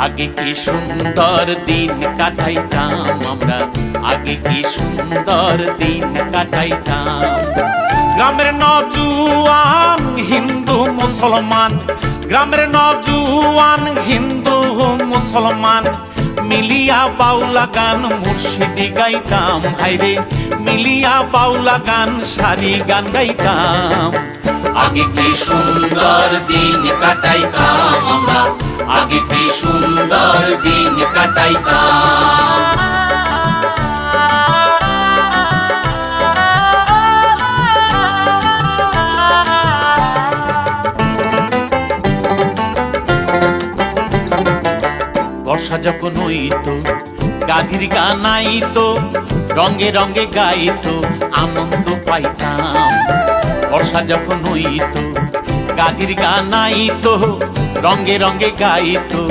আগে কি সুন্দর দিন কাটাইতাম আমরা, আগে কি সুন্দর দিন কাটাইতাম। গ্রামের নওজোয়ান হিন্দু মুসলমান, গ্রামের নওজোয়ান হিন্দু মুসলমান মিলিয়া বাউলা গান মুর্শিদি গাইতাম। হাইরে মিলিয়া বাউলা গান সারি গান গাইতাম। আগে কি সুন্দর দিন কাটাইতাম আমরা, আগে কি সুন্দর দিন কাটাইতাম। বর্ষা যখন হইতো গাধির গান আইতো, রঙে রঙে গাইতো আনন্দ পাইতাম। বর্ষা যখন হইতো গাধির গান আইতো, রঙে রঙে গাইতো